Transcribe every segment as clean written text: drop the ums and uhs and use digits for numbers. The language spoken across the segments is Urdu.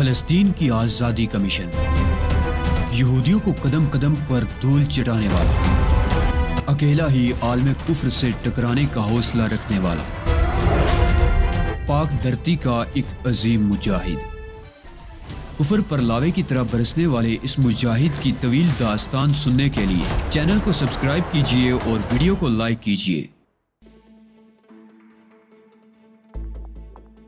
فلسطین کی آزادی کا مشن، یہودیوں کو قدم قدم پر دھول چٹانے والا، اکیلا ہی عالم کفر سے ٹکرانے کا حوصلہ رکھنے والا، پاک دھرتی کا ایک عظیم مجاہد، کفر پر لاوے کی طرح برسنے والے اس مجاہد کی طویل داستان سننے کے لیے چینل کو سبسکرائب کیجئے اور ویڈیو کو لائک کیجئے۔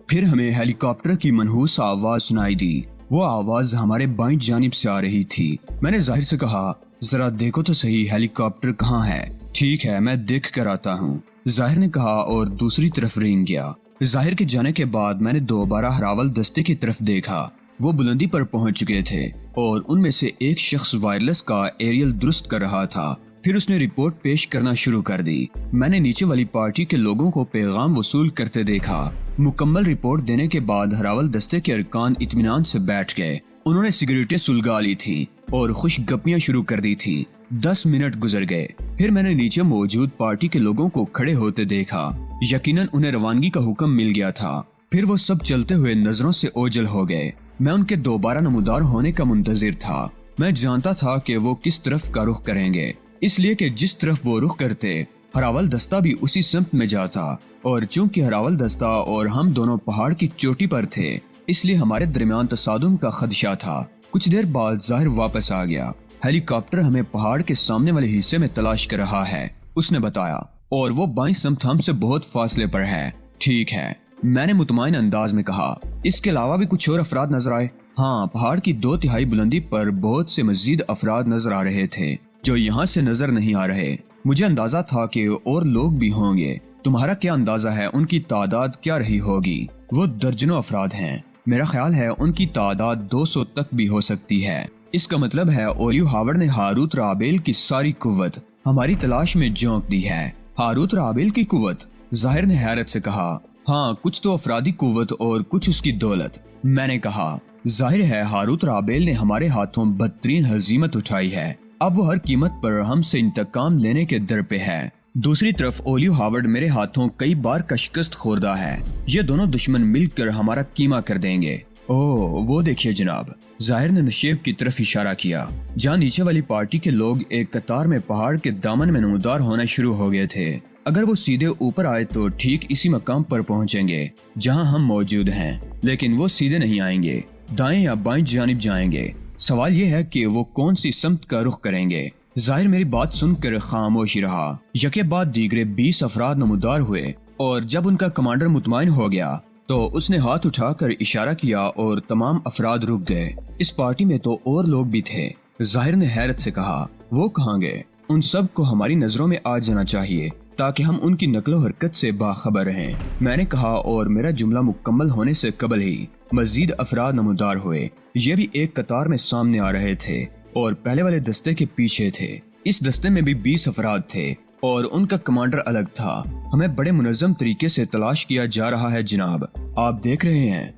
پھر ہمیں ہیلی کاپٹر کی منحوس آواز سنائی دی۔ وہ آواز ہمارے بائیں جانب سے آ رہی تھی۔ میں نے ظاہر سے کہا، ذرا دیکھو تو صحیح ہیلی کاپٹر کہاں ہے۔ ٹھیک ہے، میں دیکھ کر آتا ہوں، ظاہر نے کہا اور دوسری طرف رینگ گیا۔ ظاہر کے جانے کے بعد میں نے دوبارہ ہراول دستے کی طرف دیکھا۔ وہ بلندی پر پہنچ چکے تھے اور ان میں سے ایک شخص وائرلیس کا ایریل درست کر رہا تھا۔ پھر اس نے رپورٹ پیش کرنا شروع کر دی۔ میں نے نیچے والی پارٹی کے لوگوں کو پیغام وصول کرتے دیکھا۔ مکمل رپورٹ دینے کے بعد ہراول دستے کے ارکان اطمینان سے بیٹھ گئے۔ انہوں نے سگریٹیں سلگا لی تھی اور خوش گپیاں شروع کر دی تھی۔ 10 منٹ گزر گئے۔ پھر میں نے نیچے موجود پارٹی کے لوگوں کو کھڑے ہوتے دیکھا۔ یقیناً انہیں روانگی کا حکم مل گیا تھا۔ پھر وہ سب چلتے ہوئے نظروں سے اوجھل ہو گئے۔ میں ان کے دوبارہ نمودار ہونے کا منتظر تھا۔ میں جانتا تھا کہ وہ کس طرف کا رخ کریں گے، اس لیے کہ جس طرف وہ رخ کرتے ہراول دستہ بھی اسی سمت میں جاتا، اور چونکہ ہراول دستہ اور ہم دونوں پہاڑ کی چوٹی پر تھے اس لیے ہمارے درمیان تصادم کا خدشہ تھا۔ کچھ دیر بعد ظاہر واپس آ گیا۔ ہیلی کاپٹر ہمیں پہاڑ کے سامنے والے حصے میں تلاش کر رہا ہے، اس نے بتایا، اور وہ بائیں سمت ہم سے بہت فاصلے پر ہے۔ ٹھیک ہے، میں نے مطمئن انداز میں کہا۔ اس کے علاوہ بھی کچھ اور افراد نظر آئے؟ ہاں، پہاڑ کی 2/3 بلندی پر بہت سے مزید افراد نظر آ رہے تھے جو یہاں سے نظر نہیں آ رہے۔ مجھے اندازہ تھا کہ اور لوگ بھی ہوں گے۔ تمہارا کیا اندازہ ہے ان کی تعداد کیا رہی ہوگی؟ وہ درجنوں افراد ہیں۔ میرا خیال ہے ان کی تعداد 200 تک بھی ہو سکتی ہے۔ اس کا مطلب ہے اولیو ہاورڈ نے ہاروت رابیل کی ساری قوت ہماری تلاش میں جھونک دی ہے۔ ہاروت رابیل کی قوت؟ ظاہر نے حیرت سے کہا۔ ہاں، کچھ تو افرادی قوت اور کچھ اس کی دولت۔ میں نے کہا، ظاہر ہے ہاروت رابیل نے ہمارے ہاتھوں بدترین ہزیمت اٹھائی ہے۔ اب وہ ہر قیمت پر ہم سے انتقام لینے کے در پہ ہے۔ دوسری طرف اولیو ہاورڈ میرے ہاتھوں کئی بار کا شکست خوردہ ہے۔ یہ دونوں دشمن مل کر ہمارا کیما کر دیں گے۔ اوہ، وہ دیکھیے جناب، ظاہر نے نشیب کی طرف اشارہ کیا، جہاں نیچے والی پارٹی کے لوگ ایک قطار میں پہاڑ کے دامن میں نمودار ہونا شروع ہو گئے تھے۔ اگر وہ سیدھے اوپر آئے تو ٹھیک اسی مقام پر پہنچیں گے جہاں ہم موجود ہیں، لیکن وہ سیدھے نہیں آئیں گے، دائیں یا بائیں جانب جائیں گے۔ سوال یہ ہے کہ وہ کون سی سمت کا رخ کریں گے۔ ظاہر میری بات سن کر خاموش رہا۔ یکے بعد دیگرے 20 افراد نمودار ہوئے، اور جب ان کا کمانڈر مطمئن ہو گیا تو اس نے ہاتھ اٹھا کر اشارہ کیا اور تمام افراد رک گئے۔ اس پارٹی میں تو اور لوگ بھی تھے۔ ظاہر نے حیرت سے کہا، وہ کہاں گئے؟ ان سب کو ہماری نظروں میں آ جانا چاہیے تاکہ ہم ان کی نقل و حرکت سے باخبر رہیں، میں نے کہا، اور میرا جملہ مکمل ہونے سے قبل ہی مزید افراد نمودار ہوئے۔ یہ بھی ایک قطار میں سامنے آ رہے تھے اور پہلے والے دستے کے پیچھے تھے۔ اس دستے میں بھی 20 افراد تھے اور ان کا کمانڈر الگ تھا۔ ہمیں بڑے منظم طریقے سے تلاش کیا جا رہا ہے جناب، آپ دیکھ رہے ہیں؟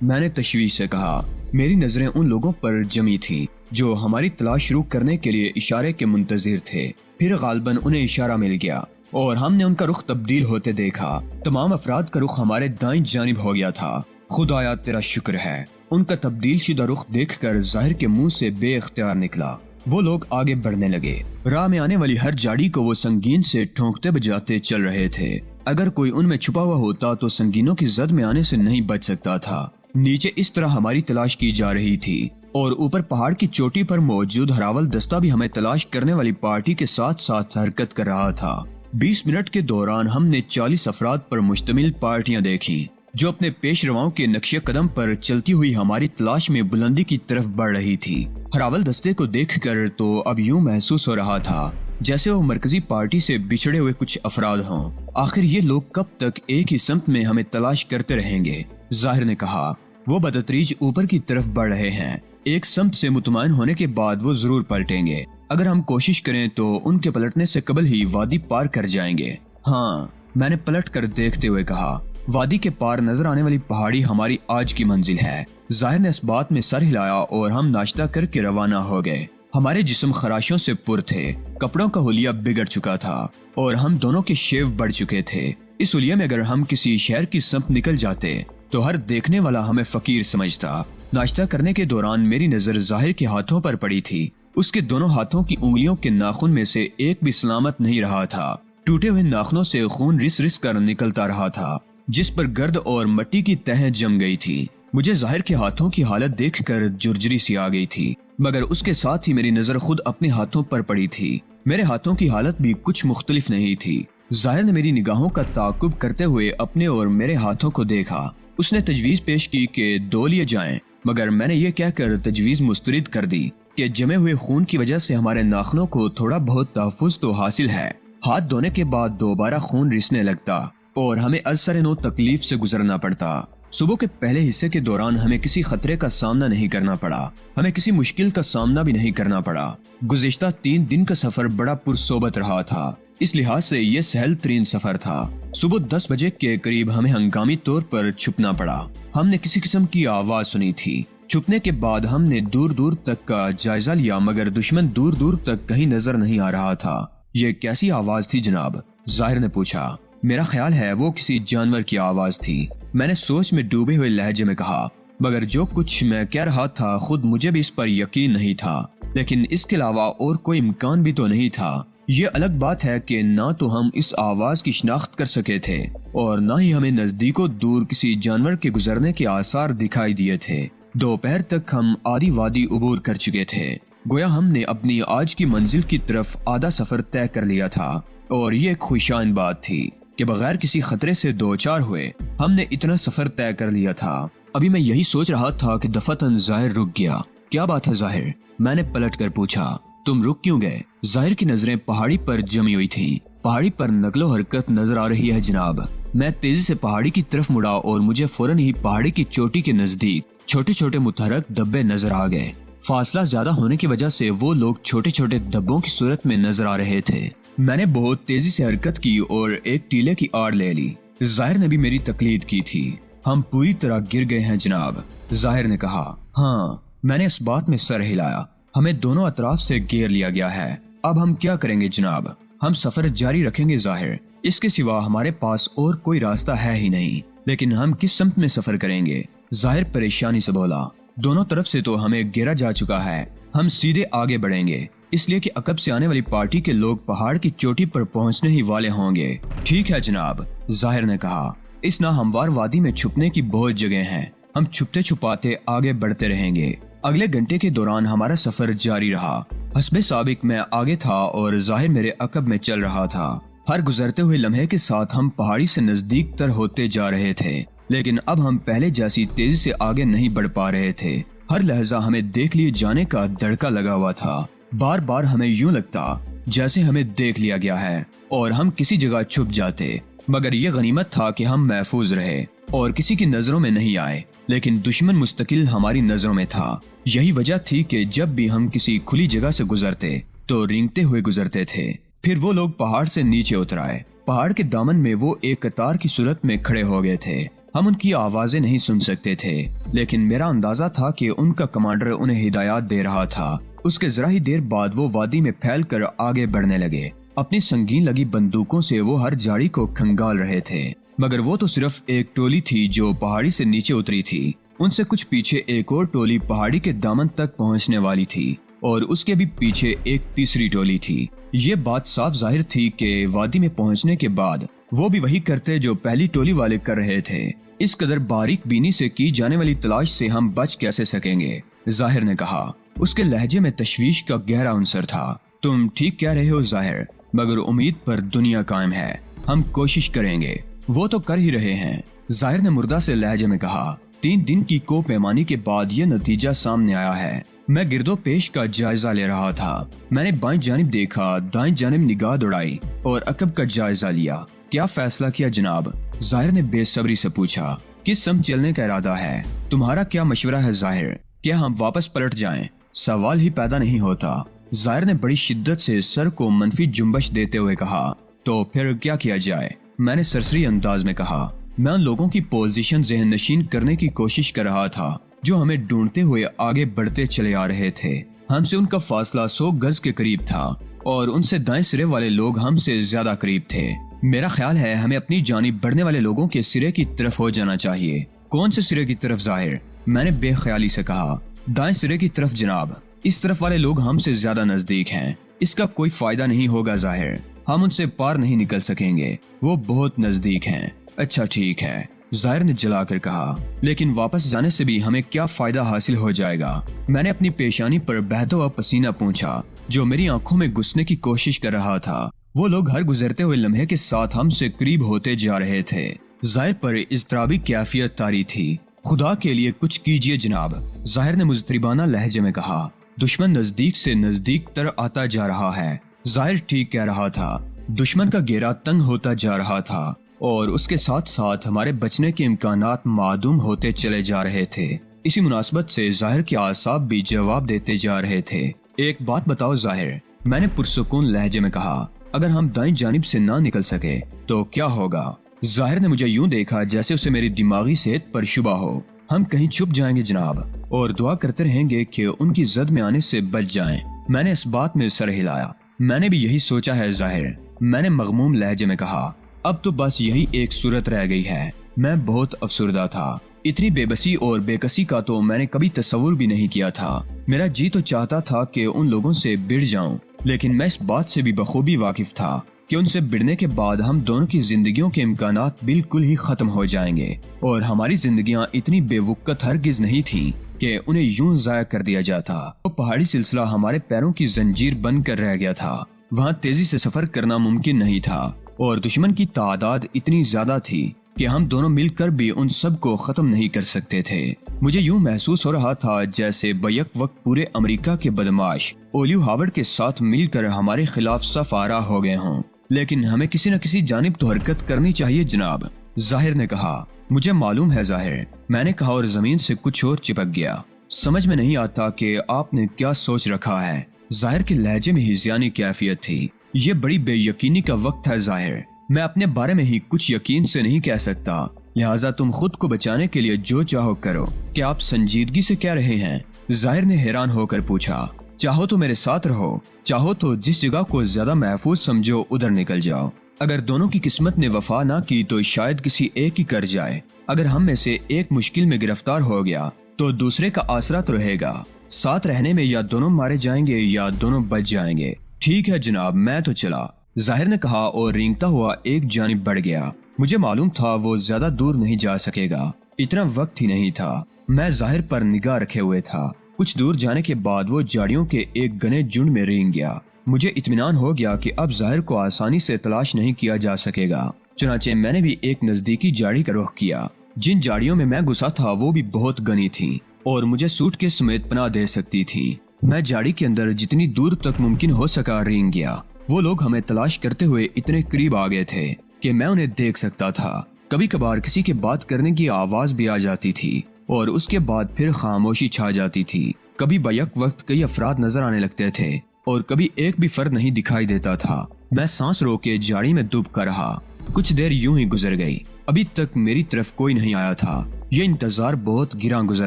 میں نے تشویش سے کہا۔ میری نظریں ان لوگوں پر جمی تھی جو ہماری تلاش شروع کرنے کے لیے اشارے کے منتظر تھے۔ پھر غالباً انہیں اشارہ مل گیا اور ہم نے ان کا رخ تبدیل ہوتے دیکھا۔ تمام افراد کا رخ ہمارے دائیں جانب ہو گیا تھا۔ خدایا تیرا شکر ہے۔ ان کا تبدیل شدہ رخ دیکھ کر ظاہر کے منہ سے بے اختیار نکلا۔ وہ لوگ آگے بڑھنے لگے۔ راہ میں آنے والی ہر جاڑی کو وہ سنگین سے ٹھونکتے بجاتے چل رہے تھے۔ اگر کوئی ان میں چھپا ہوا ہوتا تو سنگینوں کی زد میں آنے سے نہیں بچ سکتا تھا۔ نیچے اس طرح ہماری تلاش کی جا رہی تھی اور اوپر پہاڑ کی چوٹی پر موجود ہراول دستہ بھی ہمیں تلاش کرنے والی پارٹی کے ساتھ ساتھ حرکت کر رہا تھا۔ 20 منٹ کے دوران ہم نے 40 افراد پر مشتمل پارٹیاں دیکھی جو اپنے پیش رواؤں کے نقش قدم پر چلتی ہوئی ہماری تلاش میں بلندی کی طرف بڑھ رہی تھی۔ ہراول دستے کو دیکھ کر تو اب یوں محسوس ہو رہا تھا جیسے وہ مرکزی پارٹی سے بچھڑے ہوئے کچھ افراد ہوں۔ آخر یہ لوگ کب تک ایک ہی سمت میں ہمیں تلاش کرتے رہیں گے؟ ظاہر نے کہا، وہ بتدریج اوپر کی طرف بڑھ رہے ہیں۔ ایک سمت سے مطمئن ہونے کے بعد وہ ضرور پلٹیں گے۔ اگر ہم کوشش کریں تو ان کے پلٹنے سے قبل ہی وادی پار کر جائیں گے۔ ہاں، میں نے پلٹ کر دیکھتے ہوئے کہا، وادی کے پار نظر آنے والی پہاڑی ہماری آج کی منزل ہے۔ ظاہر نے اس بات میں سر ہلایا اور ہم ناشتہ کر کے روانہ ہو گئے۔ ہمارے جسم خراشوں سے پر تھے، کپڑوں کا حلیہ بگڑ چکا تھا اور ہم دونوں کے شیو بڑھ چکے تھے۔ اس حلیہ میں اگر ہم کسی شہر کی سمت نکل جاتے تو ہر دیکھنے والا ہمیں فقیر سمجھتا۔ ناشتہ کرنے کے دوران میری نظر ظاہر کے ہاتھوں پر پڑی تھی۔ اس کے دونوں ہاتھوں کی انگلیوں کے ناخن میں سے ایک بھی سلامت نہیں رہا تھا۔ ٹوٹے ہوئے ناخنوں سے خون رس رس کر نکلتا رہا تھا، جس پر گرد اور مٹی کی تہیں جم گئی تھی۔ مجھے ظاہر کے ہاتھوں کی حالت دیکھ کر جرجری سی آ گئی تھی، مگر اس کے ساتھ ہی میری نظر خود اپنے ہاتھوں پر پڑی تھی۔ میرے ہاتھوں کی حالت بھی کچھ مختلف نہیں تھی۔ ظاہر نے میری نگاہوں کا تعاقب کرتے ہوئے اپنے اور میرے ہاتھوں کو دیکھا۔ اس نے تجویز پیش کی کہ دھو لیے جائیں، مگر میں نے یہ کہہ کر تجویز مسترد کر دی کہ جمے ہوئے خون کی وجہ سے ہمارے ناخنوں کو تھوڑا بہت تحفظ تو حاصل ہے۔ ہاتھ دھونے کے بعد دوبارہ خون رسنے لگتا اور ہمیں ازسر نو تکلیف سے گزرنا پڑتا۔ صبح کے پہلے حصے کے دوران ہمیں کسی خطرے کا سامنا نہیں کرنا پڑا، ہمیں کسی مشکل کا سامنا بھی نہیں کرنا پڑا۔ گزشتہ 3 دن کا سفر بڑا پرصحبت رہا تھا، اس لحاظ سے یہ سہل ترین سفر تھا۔ صبح 10 بجے کے قریب ہمیں ہنگامی طور پر چھپنا پڑا۔ ہم نے کسی قسم کی آواز سنی تھی۔ چھپنے کے بعد ہم نے دور دور تک کا جائزہ لیا، مگر دشمن دور دور تک کہیں نظر نہیں آ رہا تھا۔ یہ کیسی آواز تھی جناب؟ ظاہر نے پوچھا۔ میرا خیال ہے وہ کسی جانور کی آواز تھی، میں نے سوچ میں ڈوبے ہوئے لہجے میں کہا، مگر جو کچھ میں کہہ رہا تھا خود مجھے بھی اس پر یقین نہیں تھا، لیکن اس کے علاوہ اور کوئی امکان بھی تو نہیں تھا۔ یہ الگ بات ہے کہ نہ تو ہم اس آواز کی شناخت کر سکے تھے اور نہ ہی ہمیں نزدیک و دور کسی جانور کے گزرنے کے آثار دکھائی دیے تھے۔ دوپہر تک ہم آدھی وادی عبور کر چکے تھے، گویا ہم نے اپنی آج کی منزل کی طرف آدھا سفر طے کر لیا تھا، اور یہ ایک خوشائن بات تھی کہ بغیر کسی خطرے سے دوچار ہوئے ہم نے اتنا سفر طے کر لیا تھا۔ ابھی میں یہی سوچ رہا تھا کہ دفعتاً ظاہر رک گیا۔ کیا بات ہے ظاہر؟ میں نے پلٹ کر پوچھا۔ تم رک کیوں گئے؟ ظاہر کی نظریں پہاڑی پر جمی ہوئی تھیں۔ پہاڑی پر نقل و حرکت نظر آ رہی ہے جناب۔ میں تیزی سے پہاڑی کی طرف مڑا اور مجھے فوراً ہی پہاڑی کی چوٹی کے نزدیک چھوٹے چھوٹے متحرک ڈبے نظر آ گئے۔ فاصلہ زیادہ ہونے کی وجہ سے وہ لوگ چھوٹے چھوٹے ڈبوں کی صورت میں نظر آ رہے تھے۔ میں نے بہت تیزی سے حرکت کی اور ایک ٹیلے کی آڑ لے لی۔ ظاہر نے بھی میری تقلید کی تھی۔ ہم پوری طرح گر گئے ہیں جناب، ظاہر نے کہا۔ ہاں، میں نے اس بات میں سر ہلایا۔ ہمیں دونوں اطراف سے گھیر لیا گیا ہے۔ اب ہم کیا کریں گے جناب؟ ہم سفر جاری رکھیں گے ظاہر، اس کے سوا ہمارے پاس اور کوئی راستہ ہے ہی نہیں، لیکن ہم کس سمت میں سفر کریں گے؟ ظاہر پریشانی سے بولا۔ دونوں طرف سے تو ہمیں گھیرا جا چکا ہے، ہم سیدھے آگے بڑھیں گے، اس لیے کہ عقب سے آنے والی پارٹی کے لوگ پہاڑ کی چوٹی پر پہنچنے ہی والے ہوں گے۔ ٹھیک ہے جناب، ظاہر نے کہا۔ اس ناہموار وادی میں چھپنے کی بہت جگہ ہیں، ہم چھپتے چھپاتے آگے بڑھتے رہیں گے۔ اگلے گھنٹے کے دوران ہمارا سفر جاری رہا۔ حسب سابق میں آگے تھا اور ظاہر میرے عقب میں چل رہا تھا۔ ہر گزرتے ہوئے لمحے کے ساتھ ہم پہاڑی سے نزدیک تر ہوتے جا رہے تھے، لیکن اب ہم پہلے جیسی تیزی سے آگے نہیں بڑھ پا رہے تھے۔ ہر لہجہ ہمیں دیکھ لیے جانے کا دڑکا لگا ہوا تھا۔ بار بار ہمیں یوں لگتا جیسے ہمیں دیکھ لیا گیا ہے اور ہم کسی جگہ چھپ جاتے، مگر یہ غنیمت تھا کہ ہم محفوظ رہے اور کسی کی نظروں میں نہیں آئے، لیکن دشمن مستقل ہماری نظروں میں تھا۔ یہی وجہ تھی کہ جب بھی ہم کسی کھلی جگہ سے گزرتے تو رینگتے ہوئے گزرتے تھے۔ پھر وہ لوگ پہاڑ سے نیچے اتر آئے۔ پہاڑ کے دامن میں وہ ایک قطار کی صورت میں کھڑے ہو گئے تھے۔ ہم ان کی آوازیں نہیں سن سکتے تھے، لیکن میرا اندازہ تھا کہ ان کا کمانڈر انہیں ہدایات دے رہا تھا۔ اس کے ذرا ہی دیر بعد وہ وادی میں پھیل کر آگے بڑھنے لگے۔ اپنی سنگین لگی بندوقوں سے وہ ہر جھاڑی کو کھنگال رہے تھے، مگر وہ تو صرف ایک ٹولی تھی جو پہاڑی سے نیچے اتری تھی۔ ان سے کچھ پیچھے ایک اور ٹولی پہاڑی کے دامن تک پہنچنے والی تھی اور اس کے بھی پیچھے ایک تیسری ٹولی تھی۔ یہ بات صاف ظاہر تھی کہ وادی میں پہنچنے کے بعد وہ بھی وہی کرتے جو پہلی ٹولی والے کر رہے تھے۔ اس قدر باریک بینی سے کی جانے والی تلاش سے ہم بچ کیسے سکیں گے؟ ظاہر نے کہا۔ اس کے لہجے میں تشویش کا گہرا عنصر تھا۔ تم ٹھیک کہہ رہے ہو ظاہر، مگر امید پر دنیا قائم ہے، ہم کوشش کریں گے۔ وہ تو کر ہی رہے ہیں، ظاہر نے مردہ سے لہجے میں کہا۔ 3 دن کی کو پیمانی کے بعد یہ نتیجہ سامنے آیا ہے۔ میں گرد و پیش کا جائزہ لے رہا تھا۔ میں نے بائیں جانب دیکھا، دائیں جانب نگاہ دوڑائی اور عقب کا جائزہ لیا۔ کیا فیصلہ کیا جناب؟ ظاہر نے بے صبری سے پوچھا۔ کس سمت چلنے کا ارادہ ہے؟ تمہارا کیا مشورہ ہے ظاہر؟ کیا ہم واپس پلٹ جائیں؟ سوال ہی پیدا نہیں ہوتا۔ ظاہر نے بڑی شدت سے سر کو منفی جنبش دیتے ہوئے کہا۔ تو پھر کیا کیا جائے؟ میں نے سرسری انداز میں کہا۔ میں ان لوگوں کی پوزیشن ذہن نشین کرنے کی کوشش کر رہا تھا جو ہمیں ڈھونڈتے ہوئے آگے بڑھتے چلے آ رہے تھے۔ ہم سے ان کا فاصلہ 100 گز کے قریب تھا اور ان سے دائیں سرے والے لوگ ہم سے زیادہ قریب تھے۔ میرا خیال ہے ہمیں اپنی جانب بڑھنے والے لوگوں کے سرے کی طرف ہو جانا چاہیے۔ کون سے سرے کی طرف ظاہر؟ میں نے بے خیالی سے کہا۔ دائیں سرے کی طرف جناب، اس طرف والے لوگ ہم سے زیادہ نزدیک ہیں، اس کا کوئی فائدہ نہیں ہوگا ظاہر، ہم ان سے پار نہیں نکل سکیں گے، وہ بہت نزدیک ہیں۔ اچھا ٹھیک ہے، ظاہر نے جلا کر کہا، لیکن واپس جانے سے بھی ہمیں کیا فائدہ حاصل ہو جائے گا؟ میں نے اپنی پیشانی پر بہتا ہوا پسینہ پونچھا جو میری آنکھوں میں گھسنے کی کوشش کر رہا تھا۔ وہ لوگ ہر گزرتے ہوئے لمحے کے ساتھ ہم سے قریب ہوتے جا رہے تھے۔ ظاہر پر اضطرابی کیفیت طاری تھی۔ خدا کے لیے کچھ کیجئے جناب، ظاہر نے مضطربانہ لہجے میں کہا۔ دشمن نزدیک سے نزدیک تر آتا جا رہا ہے۔ ظاہر ٹھیک کہہ رہا تھا، دشمن کا گھیرا تنگ ہوتا جا رہا تھا اور اس کے ساتھ ساتھ ہمارے بچنے کے امکانات معدوم ہوتے چلے جا رہے تھے۔ اسی مناسبت سے ظاہر کے اعصاب بھی جواب دیتے جا رہے تھے۔ ایک بات بتاؤ ظاہر، میں نے پرسکون لہجے میں کہا، اگر ہم دائیں جانب سے نہ نکل سکے تو کیا ہوگا؟ ظاہر نے مجھے یوں دیکھا جیسے اسے میری دماغی صحت پر شبہ ہو۔ ہم کہیں چھپ جائیں گے جناب اور دعا کرتے رہیں گے کہ ان کی زد میں آنے سے بچ جائیں۔ میں نے اس بات میں سر ہلایا۔ میں نے بھی یہی سوچا ہے ظاہر، میں نے مغموم لہجے میں کہا۔ اب تو بس یہی ایک صورت رہ گئی ہے۔ میں بہت افسردہ تھا۔ اتنی بے بسی اور بے کسی کا تو میں نے کبھی تصور بھی نہیں کیا تھا۔ میرا جی تو چاہتا تھا کہ ان لوگوں سے بڑھ جاؤں، لیکن میں اس بات سے بھی بخوبی واقف تھا کہ ان سے بڑھنے کے بعد ہم دونوں کی زندگیوں کے امکانات بالکل ہی ختم ہو جائیں گے، اور ہماری زندگیاں اتنی بے وقت ہرگز نہیں تھیں کہ انہیں یوں ضائع کر دیا جاتا۔ وہ پہاڑی سلسلہ ہمارے پیروں کی زنجیر بن کر رہ گیا تھا۔ وہاں تیزی سے سفر کرنا ممکن نہیں تھا اور دشمن کی تعداد اتنی زیادہ تھی کہ ہم دونوں مل کر بھی ان سب کو ختم نہیں کر سکتے تھے۔ مجھے یوں محسوس ہو رہا تھا جیسے بیک وقت پورے امریکہ کے بدماش اولیو ہاورڈ کے ساتھ مل کر ہمارے خلاف صف آرا ہو گئے ہوں، لیکن ہمیں کسی نہ کسی جانب تو حرکت کرنی چاہیے جناب، ظاہر نے کہا۔ مجھے معلوم ہے ظاہر، میں نے کہا اور زمین سے کچھ اور چپک گیا۔ سمجھ میں نہیں آتا کہ آپ نے کیا سوچ رکھا ہے۔ ظاہر کے لہجے میں ہذیانی کیفیت تھی۔ یہ بڑی بے یقینی کا وقت ہے ظاہر، میں اپنے بارے میں ہی کچھ یقین سے نہیں کہہ سکتا، لہٰذا تم خود کو بچانے کے لیے جو چاہو کرو۔ کیا آپ سنجیدگی سے کہہ رہے ہیں؟ ظاہر نے حیران ہو کر پوچھا۔ چاہو تو میرے ساتھ رہو، چاہو تو جس جگہ کو زیادہ محفوظ سمجھو ادھر نکل جاؤ۔ اگر دونوں کی قسمت نے وفا نہ کی تو شاید کسی ایک ہی کر جائے۔ اگر ہم میں سے ایک مشکل میں گرفتار ہو گیا تو دوسرے کا آسرا تو رہے گا۔ ساتھ رہنے میں یا دونوں مارے جائیں گے یا دونوں بچ جائیں گے۔ ٹھیک ہے جناب، میں تو چلا، ظاہر نے کہا اور رینگتا ہوا ایک جانب بڑھ گیا۔ مجھے معلوم تھا وہ زیادہ دور نہیں جا سکے گا، اتنا وقت ہی نہیں تھا۔ میں ظاہر پر نگاہ رکھے ہوئے تھا۔ کچھ دور جانے کے بعد وہ جھاڑیوں کے ایک گھنے جھنڈ میں رینگ گیا۔ مجھے اطمینان ہو گیا کہ اب ظاہر کو آسانی سے تلاش نہیں کیا جا سکے گا، چنانچہ میں نے بھی ایک نزدیکی جھاڑی کا رخ کیا۔ جن جھاڑیوں میں میں گھسا تھا وہ بھی بہت گھنی تھی اور مجھے سوٹ کے سمیت پناہ دے سکتی تھی۔ میں جھاڑی کے اندر جتنی دور تک ممکن ہو سکا رینگ گیا۔ وہ لوگ ہمیں تلاش کرتے ہوئے اتنے قریب آ گئے تھے کہ میں انہیں دیکھ سکتا تھا۔ کبھی کبھار کسی کے بات کرنے کی آواز بھی آ جاتی تھی اور اس کے بعد پھر خاموشی چھا جاتی تھی۔ کبھی بیک وقت کئی افراد نظر آنے لگتے تھے اور کبھی ایک بھی فرد نہیں دکھائی دیتا تھا۔ میں سانس روک کے جھاڑی میں ڈوب کر رہا۔ کچھ دیر یوں ہی گزر گئی، ابھی تک میری طرف کوئی نہیں آیا تھا۔ یہ انتظار بہت گراں گزر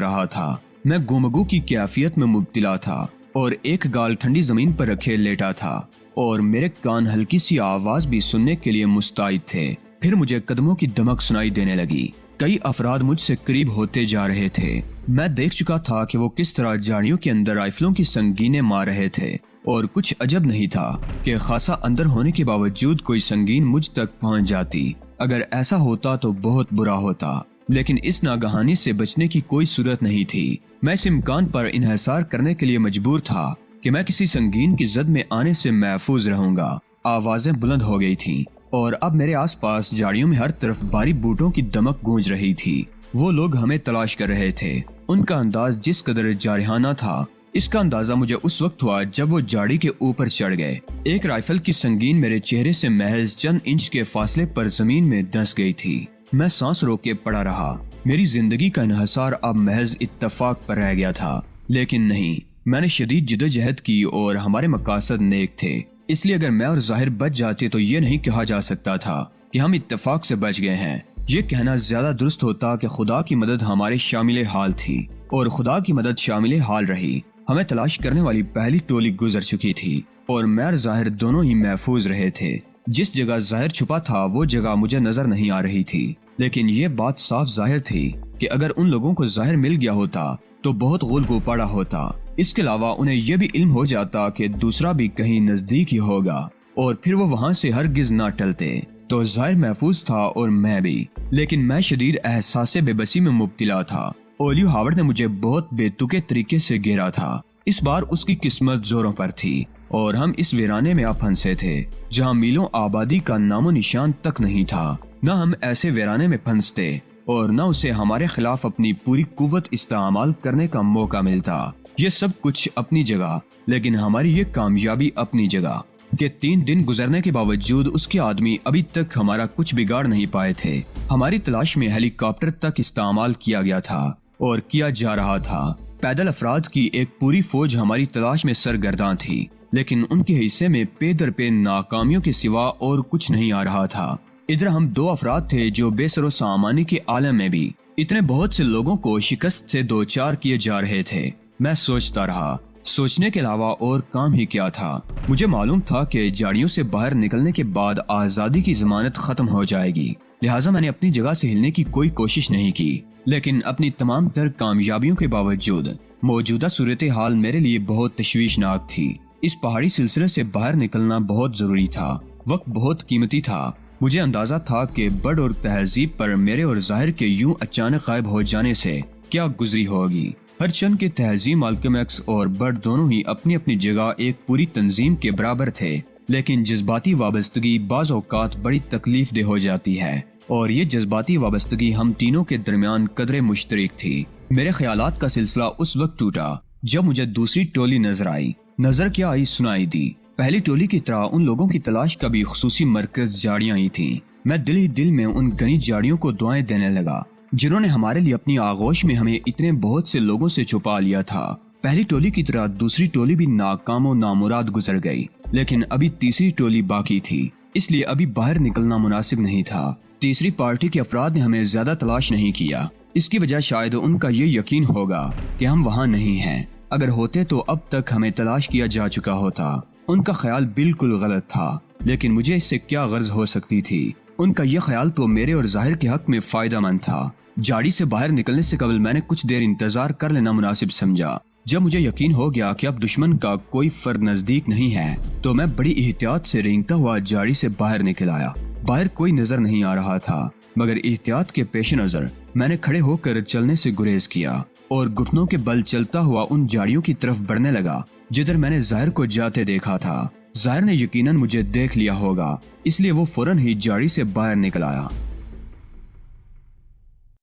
رہا تھا۔ میں گمگو کی کیفیت میں مبتلا تھا اور ایک گال ٹھنڈی زمین پر رکھے لیٹا تھا اور میرے کان ہلکی سی آواز بھی سننے کے لیے مستعد تھے۔ پھر مجھے قدموں کی دمک سنائی دینے لگی۔ کئی افراد مجھ سے قریب ہوتے جا رہے تھے۔ میں دیکھ چکا تھا کہ وہ کس طرح جھاڑیوں کے اندر رائفلوں کی سنگینیں مار رہے تھے اور کچھ عجب نہیں تھا کہ خاصا اندر ہونے کے باوجود کوئی سنگین مجھ تک پہنچ جاتی۔ اگر ایسا ہوتا تو بہت برا ہوتا، لیکن اس ناگہانی سے بچنے کی کوئی صورت نہیں تھی۔ میں اس امکان پر انحصار کرنے کے لیے مجبور تھا کہ میں کسی سنگین کی زد میں آنے سے محفوظ رہوں گا۔ آوازیں بلند ہو گئی تھیں اور اب میرے آس پاس جھاڑیوں میں ہر طرف بھاری بوٹوں کی دمک گونج رہی تھی۔ وہ لوگ ہمیں تلاش کر رہے تھے۔ ان کا انداز جس قدر جارحانہ تھا، اس کا اندازہ مجھے اس وقت ہوا جب وہ جھاڑی کے اوپر چڑھ گئے۔ ایک رائفل کی سنگین میرے چہرے سے محض چند انچ کے فاصلے پر زمین میں دھنس گئی تھی۔ میں سانس روک کے پڑا رہا۔ میری زندگی کا انحصار اب محض اتفاق پر رہ گیا تھا، لیکن نہیں، میں نے شدید جدوجہد کی اور ہمارے مقاصد نیک تھے۔ اس لیے اگر میں اور ظاہر بچ جاتے تو یہ نہیں کہا جا سکتا تھا کہ ہم اتفاق سے بچ گئے ہیں۔ یہ کہنا زیادہ درست ہوتا کہ خدا کی مدد ہمارے شامل حال تھی اور خدا کی مدد شامل حال رہی۔ ہمیں تلاش کرنے والی پہلی ٹولی گزر چکی تھی اور میں اور ظاہر دونوں ہی محفوظ رہے تھے۔ جس جگہ ظاہر چھپا تھا وہ جگہ مجھے نظر نہیں آ رہی تھی، لیکن یہ بات صاف ظاہر تھی کہ اگر ان لوگوں کو ظاہر مل گیا ہوتا تو بہت غول کو پڑا ہوتا۔ اس کے علاوہ انہیں یہ بھی علم ہو جاتا کہ دوسرا بھی کہیں نزدیک ہی ہوگا اور پھر وہ وہاں سے ہرگز نہ ٹلتے، تو ظاہر محفوظ تھا اور میں بھی، لیکن میں شدید احساس بے بسی میں مبتلا تھا۔ اولیو ہاورڈ نے مجھے بہت بے تکے طریقے سے گھیرا تھا۔ اس بار اس کی قسمت زوروں پر تھی اور ہم اس ویرانے میں پھنسے تھے جہاں میلوں آبادی کا نام و نشان تک نہیں تھا۔ نہ ہم ایسے ویرانے میں پھنستے اور نہ اسے ہمارے خلاف اپنی پوری قوت استعمال کرنے کا موقع ملتا۔ یہ سب کچھ اپنی جگہ، لیکن ہماری یہ کامیابی اپنی جگہ کہ 3 دن گزرنے کے باوجود اس کے آدمی ابھی تک ہمارا کچھ بگاڑ نہیں پائے تھے۔ ہماری تلاش میں ہیلی کاپٹر تک استعمال کیا گیا تھا اور کیا جا رہا تھا۔ پیدل افراد کی ایک پوری فوج ہماری تلاش میں سرگرداں تھی، لیکن ان کے حصے میں پے در پے ناکامیوں کے سوا اور کچھ نہیں آ رہا تھا۔ ادھر ہم 2 افراد تھے جو بے سر و سامانی کے عالم میں بھی اتنے بہت سے لوگوں کو شکست سے دوچار کیے جا رہے تھے۔ میں سوچتا رہا، سوچنے کے علاوہ اور کام ہی کیا تھا۔ مجھے معلوم تھا کہ جھاڑیوں سے باہر نکلنے کے بعد آزادی کی ضمانت ختم ہو جائے گی، لہٰذا میں نے اپنی جگہ سے ہلنے کی کوئی کوشش نہیں کی۔ لیکن اپنی تمام تر کامیابیوں کے باوجود موجودہ صورتحال میرے لیے بہت تشویشناک تھی۔ اس پہاڑی سلسلے سے باہر نکلنا بہت ضروری تھا۔ وقت بہت قیمتی تھا۔ مجھے اندازہ تھا کہ بڑ اور تہذیب پر میرے اور ظاہر کے یوں اچانک غائب ہو جانے سے کیا گزری ہوگی۔ ہر چند کے تہذیب مالکم ایکس اور بڑ دونوں ہی اپنی اپنی جگہ ایک پوری تنظیم کے برابر تھے، لیکن جذباتی وابستگی بعض اوقات بڑی تکلیف دہ ہو جاتی ہے، اور یہ جذباتی وابستگی ہم تینوں کے درمیان قدرے مشترک تھی۔ میرے خیالات کا سلسلہ اس وقت ٹوٹا جب مجھے دوسری ٹولی نظر آئی۔ نظر کیا آئی، سنائی دی۔ پہلی ٹولی کی طرح ان لوگوں کی تلاش کا بھی خصوصی مرکز جھاڑیاں ہی تھیں۔ میں دل ہی دل میں ان گھنی جھاڑیوں کو دعائیں دینے لگا جنہوں نے ہمارے لیے اپنی آغوش میں ہمیں اتنے بہت سے لوگوں سے چھپا لیا تھا۔ پہلی ٹولی کی طرح دوسری ٹولی بھی ناکام و نامراد گزر گئی، لیکن ابھی تیسری ٹولی باقی تھی، اس لیے ابھی باہر نکلنا مناسب نہیں تھا۔ تیسری پارٹی کے افراد نے ہمیں زیادہ تلاش نہیں کیا۔ اس کی وجہ شاید ان کا یہ یقین ہوگا کہ ہم وہاں نہیں ہیں۔ اگر ہوتے تو اب تک ہمیں تلاش کیا جا چکا ہوتا۔ ان کا خیال بالکل غلط تھا، لیکن مجھے اس سے کیا غرض ہو سکتی تھی؟ ان کا یہ خیال تو میرے اور ظاہر کے حق میں فائدہ مند تھا۔ جھاڑی سے باہر نکلنے سے قبل میں نے کچھ دیر انتظار کر لینا مناسب سمجھا۔ جب مجھے یقین ہو گیا کہ اب دشمن کا کوئی فرد نزدیک نہیں ہے تو میں بڑی احتیاط سے رینگتا ہوا جھاڑی سے باہر نکل آیا۔ باہر کوئی نظر نہیں آ رہا تھا، مگر احتیاط کے پیش نظر میں نے کھڑے ہو کر چلنے سے گریز کیا اور گھٹنوں کے بل چلتا ہوا ان جھاڑیوں کی طرف بڑھنے لگا جدھر میں نے ظاہر کو جاتے دیکھا تھا۔ ظاہر نے یقیناً مجھے دیکھ لیا ہوگا، اس لیے وہ فوراً ہی جھاڑی سے باہر نکل آیا۔